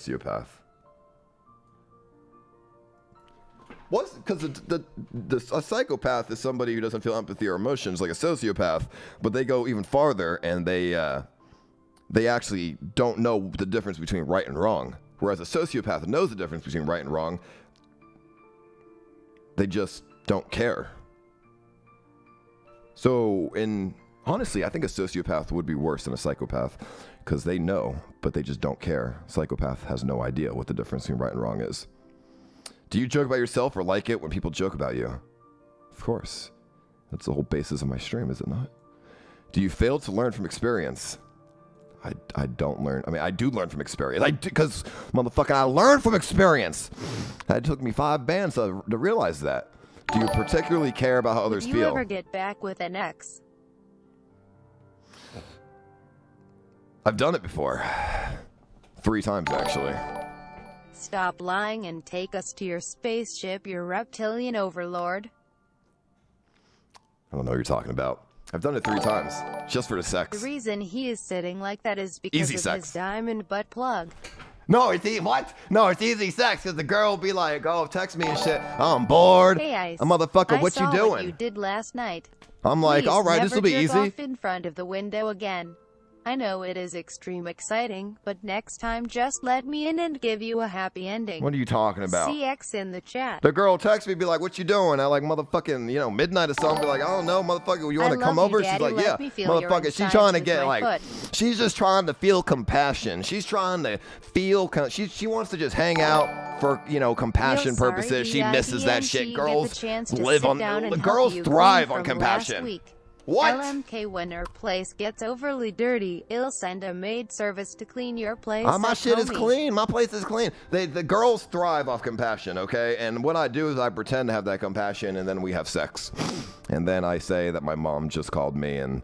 sociopath. What's because a psychopath is somebody who doesn't feel empathy or emotions like a sociopath, but they go even farther and they actually don't know the difference between right and wrong. Whereas a sociopath knows the difference between right and wrong. They just don't care. So, honestly, I think a sociopath would be worse than a psychopath because they know, but they just don't care. Psychopath has no idea what the difference between right and wrong is. Do you joke about yourself or like it when people joke about you? Of course. That's the whole basis of my stream, is it not? Do you fail to learn from experience? I don't learn. I mean, I do learn from experience. Because, motherfucker, I learn from experience. It took me 5 bands to realize that. Do you particularly care about how others feel? Did you ever get back with an ex? I've done it before. 3 times, actually. Stop lying and take us to your spaceship, you reptilian overlord. I don't know what you're talking about. I've done it 3 times, just for the sex. The reason he is sitting like that is because of his diamond butt plug. No, it's what? No, it's easy sex, because the girl will be like, oh, text me and shit. I'm bored. Hey, Ice. A motherfucker, what you doing? I saw what you did last night. I'm like, all right, this will be easy. Never jerk off in front of the window again. I know it is extreme exciting, but next time just let me in and give you a happy ending. What are you talking about? CX in the chat. The girl texts me, be like, what you doing? I like motherfucking, midnight or something. Be like, I don't know, motherfucker, you want to come over? She's like, yeah, motherfucker. She's trying to get like, she's just trying to feel compassion. She's trying to feel, she wants to just hang out for, compassion purposes. She misses that shit. Girls live on, the girls thrive on compassion. What? LMK, when her place gets overly dirty, it'll send a maid service to clean your place. My shit is clean. My place is clean. The girls thrive off compassion, okay? And what I do is I pretend to have that compassion, and then we have sex. And then I say that my mom just called me, and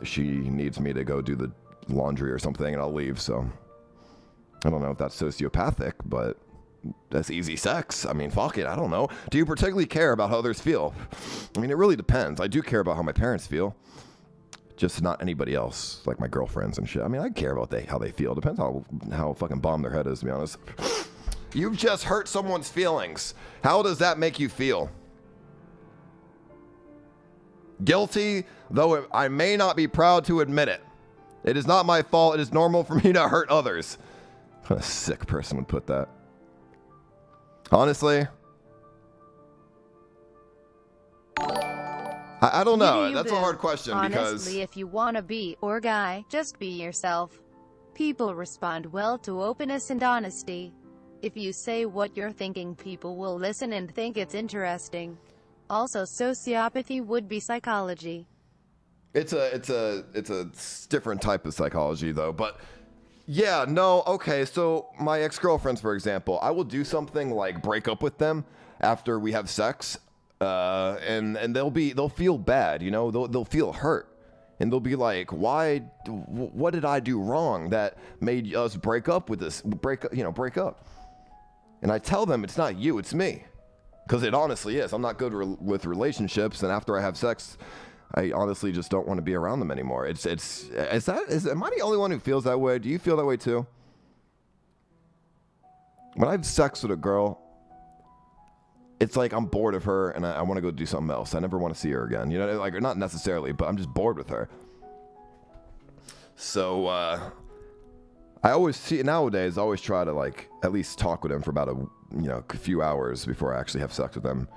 she needs me to go do the laundry or something, and I'll leave. So I don't know if that's sociopathic, but that's easy sex. I mean, fuck it. I don't know. Do you particularly care about how others feel? I mean, it really depends. I do care about how my parents feel. Just not anybody else, like my girlfriends and shit. I mean, I care about how they feel. Depends how fucking bomb their head is, to be honest. You've just hurt someone's feelings. How does that make you feel? Guilty, though I may not be proud to admit it. It is not my fault. It is normal for me to hurt others. What a sick person would put that. Honestly, I don't know. That's a hard question. Honestly, if you want to be or guy, just be yourself. People respond well to openness and honesty. If you say what you're thinking, people will listen and think it's interesting. Also, sociopathy would be psychology. It's a different type of psychology though, but yeah, no, okay, so my ex-girlfriends, for example, I will do something like break up with them after we have sex, and they'll feel bad, they'll feel hurt, and they'll be like, what did I do wrong that made us break up with this, break up, and I tell them it's not you, it's me, because it honestly is. I'm not good with relationships, and after I have sex, I honestly just don't want to be around them anymore. Am I the only one who feels that way? Do you feel that way too? When I have sex with a girl, it's like I'm bored of her and I want to go do something else. I never want to see her again. Like, not necessarily, but I'm just bored with her. So, I always see, nowadays, I always try to like at least talk with them for about a few hours before I actually have sex with them.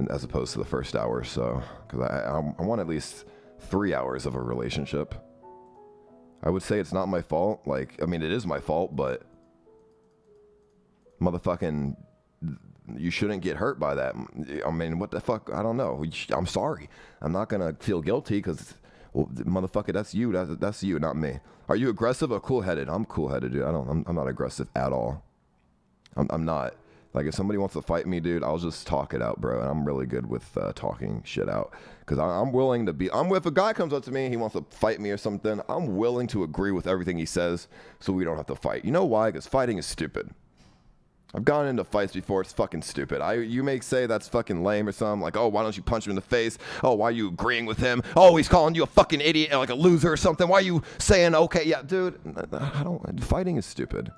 As opposed to the first hour or so, because I want at least 3 hours of a relationship. I would say it's not my fault. Like, I mean, it is my fault, but motherfucking, you shouldn't get hurt by that. I mean, what the fuck? I don't know. I'm sorry. I'm not gonna feel guilty because, well, motherfucker, that's you. That's you, not me. Are you aggressive or cool-headed? I'm cool-headed, dude. I'm not aggressive at all. I'm not. Like, if somebody wants to fight me, dude, I'll just talk it out, bro. And I'm really good with talking shit out. Because I'm willing to be... if a guy comes up to me and he wants to fight me or something, I'm willing to agree with everything he says so we don't have to fight. You know why? Because fighting is stupid. I've gone into fights before. It's fucking stupid. You may say that's fucking lame or something. Like, oh, why don't you punch him in the face? Oh, why are you agreeing with him? Oh, he's calling you a fucking idiot, like a loser or something. Why are you saying, okay, yeah, dude, fighting is stupid.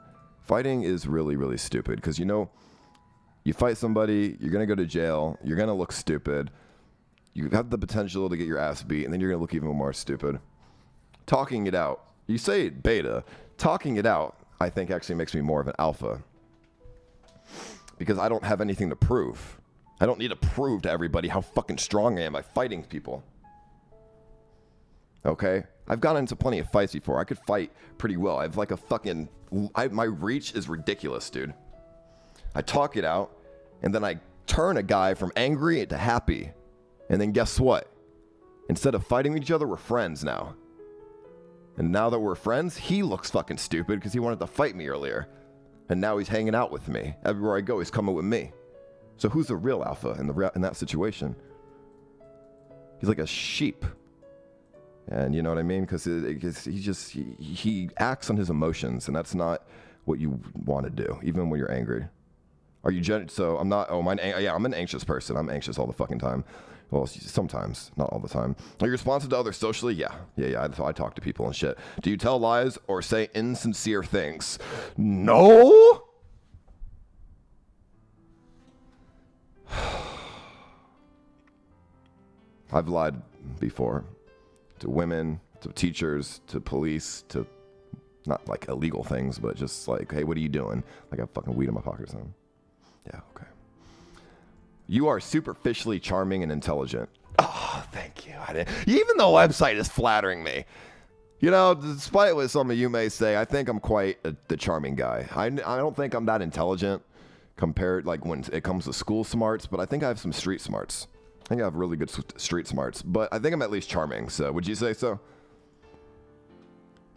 fighting is really, really stupid because, you know, you fight somebody, you're going to go to jail, you're going to look stupid, you have the potential to get your ass beat, and then you're going to look even more stupid. Talking it out. You say beta. Talking it out, I think, actually makes me more of an alpha. Because I don't have anything to prove. I don't need to prove to everybody how fucking strong I am by fighting people. Okay? I've gotten into plenty of fights before. I could fight pretty well. I have like a fucking... my reach is ridiculous, dude. I talk it out, and then I turn a guy from angry to happy. And then guess what? Instead of fighting each other, we're friends now. And now that we're friends, he looks fucking stupid because he wanted to fight me earlier. And now he's hanging out with me. Everywhere I go, he's coming with me. So who's the real alpha in that situation? He's like a sheep. And you know what I mean? Because he acts on his emotions, and that's not what you want to do, even when you're angry. Are you so I'm not, yeah, I'm an anxious person. I'm anxious all the fucking time. Well, sometimes, not all the time. Are you responsive to others socially? Yeah. I talk to people and shit. Do you tell lies or say insincere things? No. I've lied before to women, to teachers, to police, to not like illegal things, but just like, hey, what are you doing? Like I have fucking weed in my pocket or something. Yeah, okay. You are superficially charming and intelligent. Oh, thank you. Even the website is flattering me. You know, despite what some of you may say, I think I'm quite the charming guy. I don't think I'm that intelligent compared, like, when it comes to school smarts, but I think I have some street smarts. I think I have really good street smarts, but I think I'm at least charming. So, would you say so?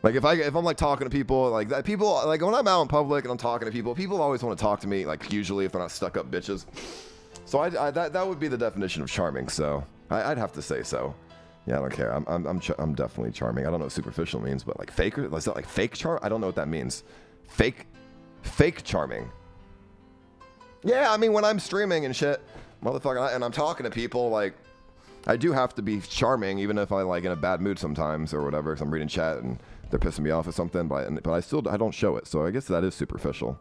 Like, if I'm like talking to people like that, people like when I'm out in public and I'm talking to people always want to talk to me. Like, usually if they're not stuck up bitches. So that would be the definition of charming. So I'd have to say so. Yeah, I don't care. I'm definitely charming. I don't know what superficial means, but like fake, is that like fake charm? I don't know what that means. Fake charming. Yeah, I mean when I'm streaming and shit, motherfucker, and I'm talking to people, like I do have to be charming, even if I'm like in a bad mood sometimes or whatever. Because I'm reading chat and they're pissing me off or something, but I don't show it. So I guess that is superficial.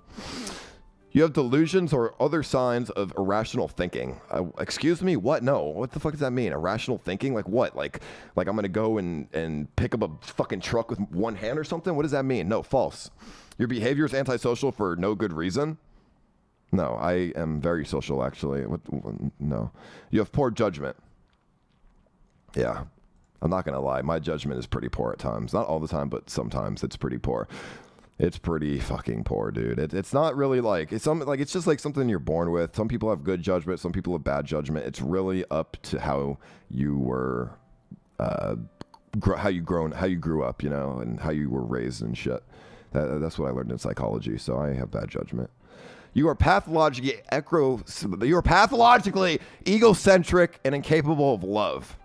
You have delusions or other signs of irrational thinking. Excuse me? What? No. What the fuck does that mean? Irrational thinking? Like what? Like I'm going to go and pick up a fucking truck with one hand or something? What does that mean? No, false. Your behavior is antisocial for no good reason? No, I am very social, actually. No. You have poor judgment. Yeah. I'm not going to lie. My judgment is pretty poor at times. Not all the time, but sometimes it's pretty poor. It's pretty fucking poor, dude. It's not really like it's just like something you're born with. Some people have good judgment, some people have bad judgment. It's really up to how you were, how you grew up, you know, and how you were raised and shit. That's what I learned in psychology. So I have bad judgment. You are pathologically egocentric and incapable of love.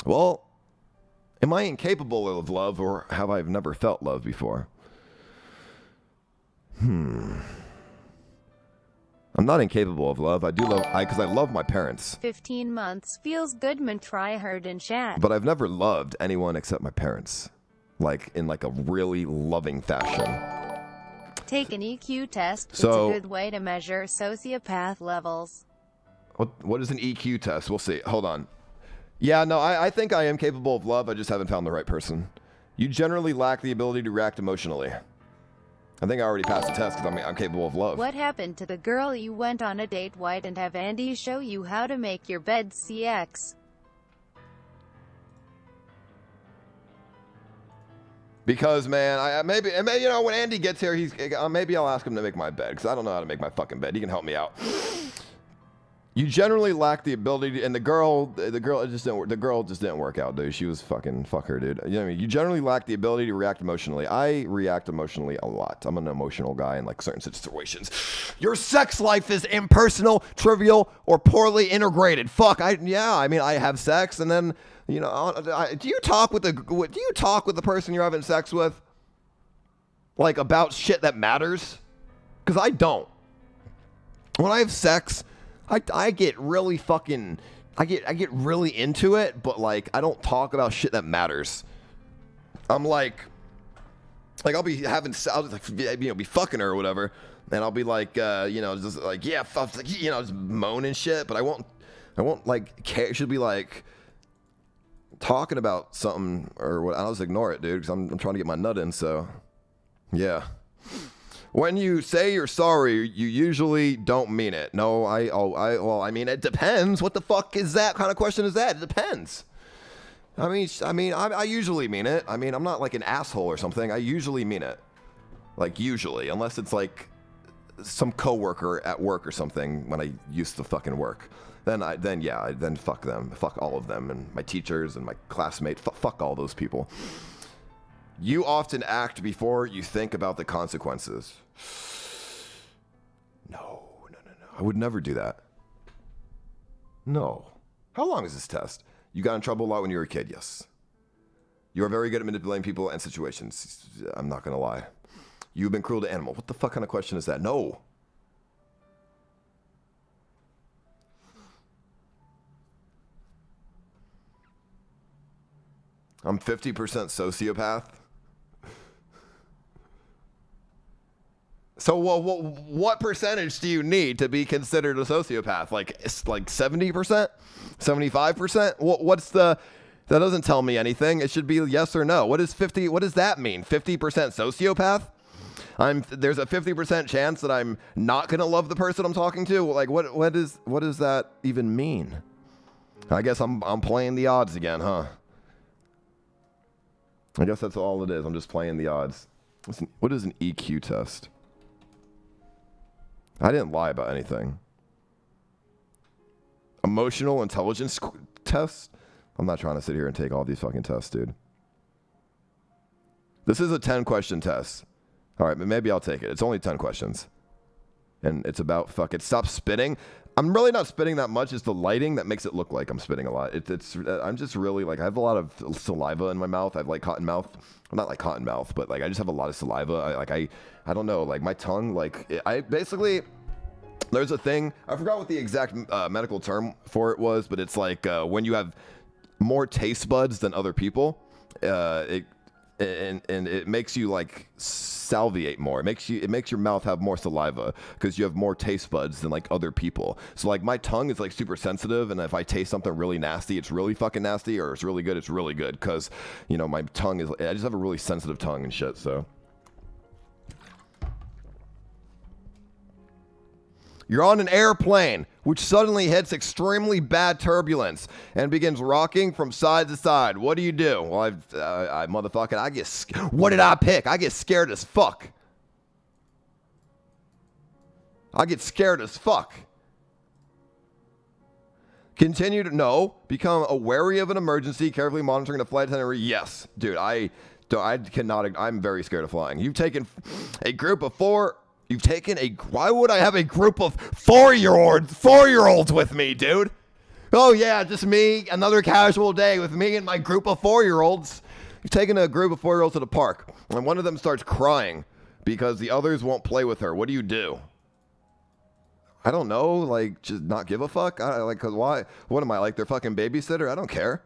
Well. Am I incapable of love, or have I never felt love before? I'm not incapable of love. I do love, because I love my parents. 15 months feels good, man. Try hard in chat. But I've never loved anyone except my parents, like in like a really loving fashion. Take an EQ test. So, it's a good way to measure sociopath levels. What is an EQ test? We'll see. Hold on. Yeah, no, I think I am capable of love. I just haven't found the right person. You generally lack the ability to react emotionally. I think I already passed the test because I'm capable of love. What happened to the girl you went on a date with and have Andy show you how to make your bed CX? Because, man, maybe, you know, when Andy gets here, maybe I'll ask him to make my bed because I don't know how to make my fucking bed. He can help me out. You generally lack the ability to, and the girl just didn't work out, dude. She was fucking, fuck her, dude. You know what I mean? You generally lack the ability to react emotionally. I react emotionally a lot. I'm an emotional guy in like certain situations. Your sex life is impersonal, trivial, or poorly integrated. Fuck, I have sex, and then, you know, do you talk with the person you're having sex with, like about shit that matters? Because I don't. When I have sex, I get really fucking, I get really into it, but like I don't talk about shit that matters. I'm like, Like I'll be having, I'll just like, you know, be fucking her or whatever, and I'll be like, you know, just like, yeah, fuck, like, you know, just moaning shit, but I won't like care. She'll be like talking about something or what. I'll just ignore it, dude, because I'm trying to get my nut in. So, yeah. When you say you're sorry, you usually don't mean it. No, well, I mean, it depends. What the fuck is that kind of question? Is that? It depends. I usually mean it. I mean, I'm not like an asshole or something. I usually mean it. Like, usually. Unless it's like some coworker at work or something when I used to fucking work. Then fuck them. Fuck all of them. And my teachers and my classmates. Fuck all those people. You often act before you think about the consequences. No. I would never do that. No. How long is this test? You got in trouble a lot when you were a kid, yes. You are very good at manipulating people and situations. I'm not going to lie. You've been cruel to animals. What the fuck kind of question is that? No. I'm 50% sociopath. So, well, what percentage do you need to be considered a sociopath? Like 70%? 75%? What's the... That doesn't tell me anything. It should be yes or no. What does that mean? 50% sociopath? There's a 50% chance that I'm not going to love the person I'm talking to? Like, what does that even mean? I guess I'm playing the odds again, huh? I guess that's all it is. I'm just playing the odds. What is an EQ test? I didn't lie about anything. Emotional intelligence test? I'm not trying to sit here and take all these fucking tests, dude. This is a 10-question test. All right, but maybe I'll take it. It's only 10 questions. And it's about fucking stop spitting. I'm really not spitting that much. It's the lighting that makes it look like I'm spitting a lot. I'm just really like, I have a lot of saliva in my mouth. I have like cotton mouth. Well, not like cotton mouth, but like I just have a lot of saliva. I don't know, like my tongue, like I basically, there's a thing, I forgot what the exact medical term for it was, but it's like when you have more taste buds than other people, and it makes you like salivate more. It makes your mouth have more saliva because you have more taste buds than like other people. So like my tongue is like super sensitive, and if I taste something really nasty, it's really fucking nasty, or it's really good, it's really good, because you know my tongue is. I just have a really sensitive tongue and shit. So you're on an airplane which suddenly hits extremely bad turbulence and begins rocking from side to side. What do you do? Well, I motherfucking, what did I pick? I get scared as fuck. Continue to, no. Become wary of an emergency, carefully monitoring the flight itinerary. Yes. Dude, I'm very scared of flying. You've taken a group of four. Why would I have a group of four-year-olds with me, dude? Oh yeah, just me, another casual day with me and my group of four-year-olds. You've taken a group of four-year-olds to the park, and one of them starts crying because the others won't play with her. What do you do? I don't know, like, just not give a fuck? Cause why? What am I, like their fucking babysitter? I don't care.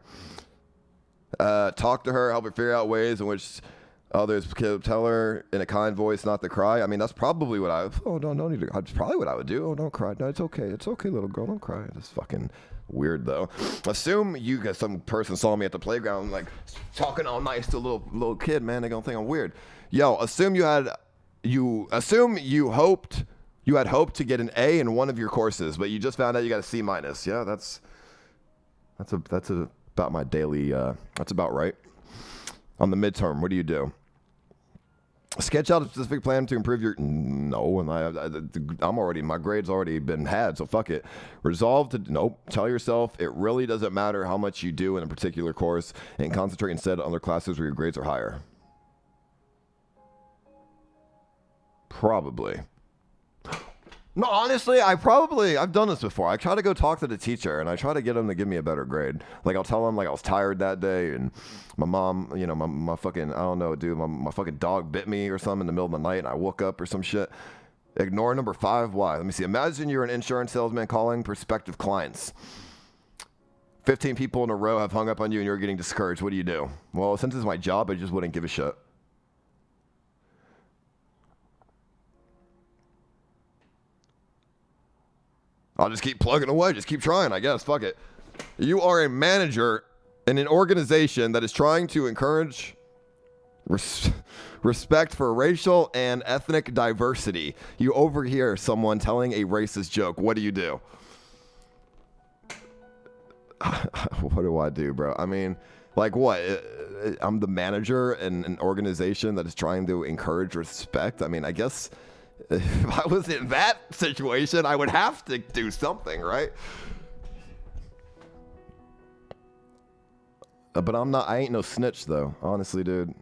Talk to her, help her figure out ways in which others tell her in a kind voice not to cry. I mean, that's probably what that's probably what I would do. Oh, don't cry. No, it's okay. It's okay, little girl. Don't cry. That's fucking weird, though. Assume some person saw me at the playground, like, talking all nice to a little kid, man. They're gonna think I'm weird. Yo, assume you had hoped to get an A in one of your courses, but you just found out you got a C-. Yeah, that's about my daily, that's about right. On the midterm, what do you do? Sketch out a specific plan to improve your... No, and I'm already... My grade's already been had, so fuck it. Resolve to... Nope. Tell yourself it really doesn't matter how much you do in a particular course, and concentrate instead on other classes where your grades are higher. Probably. No, honestly, I've done this before. I try to go talk to the teacher, and I try to get him to give me a better grade. Like, I'll tell him, like, I was tired that day, and my mom, you know, my fucking, I don't know, dude, my fucking dog bit me or something in the middle of the night, and I woke up or some shit. Ignore number 5. Why? Let me see. Imagine you're an insurance salesman calling prospective clients. 15 people in a row have hung up on you, and you're getting discouraged. What do you do? Well, since it's my job, I just wouldn't give a shit. I'll just keep plugging away. Just keep trying, I guess. Fuck it. You are a manager in an organization that is trying to encourage respect for racial and ethnic diversity. You overhear someone telling a racist joke. What do you do? What do I do, bro? I mean, like what? I'm the manager in an organization that is trying to encourage respect. I mean, I guess if I was in that situation, I would have to do something, right? But I ain't no snitch, though. Honestly, dude.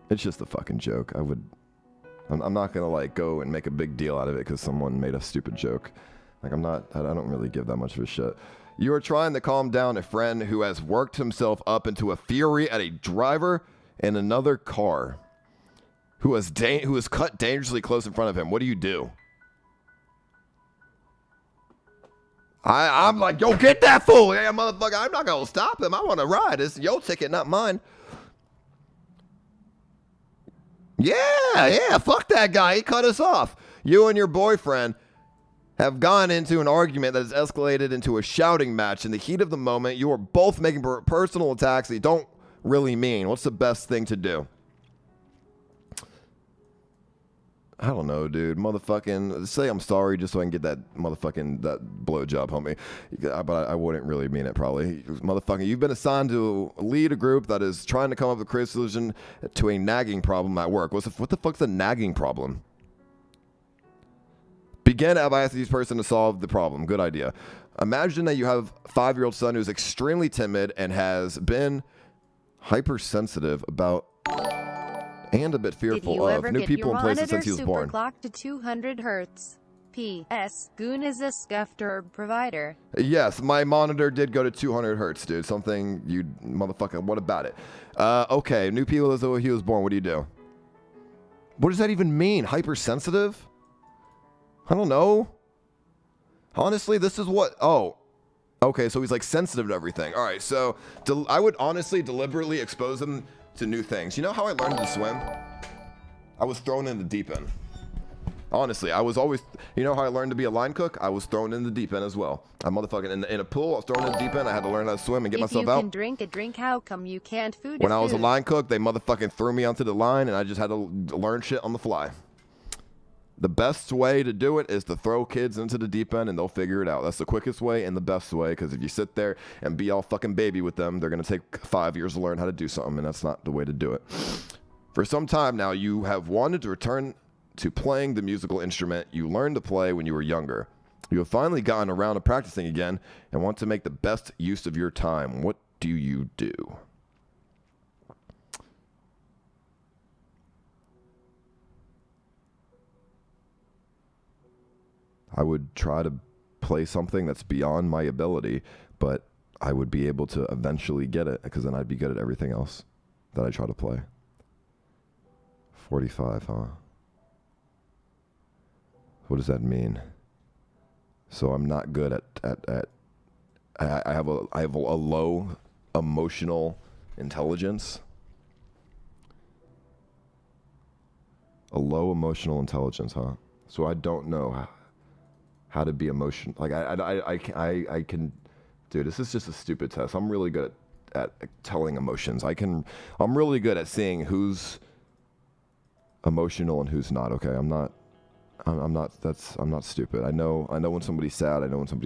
It's just a fucking joke. I'm not gonna like go and make a big deal out of it because someone made a stupid joke. Like I don't really give that much of a shit. You are trying to calm down a friend who has worked himself up into a fury at a driver in another car who has cut dangerously close in front of him. What do you do? I'm like, yo, get that fool. Hey, motherfucker, I'm not gonna stop him. I want to ride. It's your ticket, not mine. Yeah, fuck that guy. He cut us off. You and your boyfriend have gone into an argument that has escalated into a shouting match. In the heat of the moment, you are both making personal attacks that you don't really mean. What's the best thing to do? I don't know, dude. Motherfucking say I'm sorry just so I can get that blowjob, homie. But I wouldn't really mean it, probably. Motherfucker, you've been assigned to lead a group that is trying to come up with a clear solution to a nagging problem at work. What the fuck's a nagging problem? Begin by asking this person to solve the problem. Good idea. Imagine that you have a 5-year-old son who's extremely timid and has been hypersensitive about and a bit fearful of new people and places since he was born. Clock to 200 hertz. P.S. Goon is a scuffed herb provider. Yes, my monitor did go to 200 hertz, dude. Something you motherfucker. What about it? Okay, new people as though he was born. What do you do? What does that even mean? Hypersensitive? I don't know. Honestly, this is what... Oh. Okay, so he's like sensitive to everything. All right, so I would honestly deliberately expose him to new things. You know how I learned to swim? I was thrown in the deep end. Honestly, I was always... You know how I learned to be a line cook? I was thrown in the deep end as well. I motherfucking... In a pool, I was thrown in the deep end. I had to learn how to swim and get myself out. If you can drink a drink, how come you can't food When I was a line cook, they motherfucking threw me onto the line and I just had to learn shit on the fly. The best way to do it is to throw kids into the deep end and they'll figure it out. That's the quickest way and the best way, because if you sit there and be all fucking baby with them, they're going to take 5 years to learn how to do something, and that's not the way to do it. For some time now, you have wanted to return to playing the musical instrument you learned to play when you were younger. You have finally gotten around to practicing again and want to make the best use of your time. What do you do? I would try to play something that's beyond my ability, but I would be able to eventually get it, because then I'd be good at everything else that I try to play. 45, huh? What does that mean? So I'm not good at I have a low emotional intelligence. A low emotional intelligence, huh? So I don't know how to be emotional. Like I can, dude, this is just a stupid test. I'm really good at telling emotions. I'm really good at seeing who's emotional and who's not. Okay, I'm not stupid. I know when somebody's sad. I know when somebody's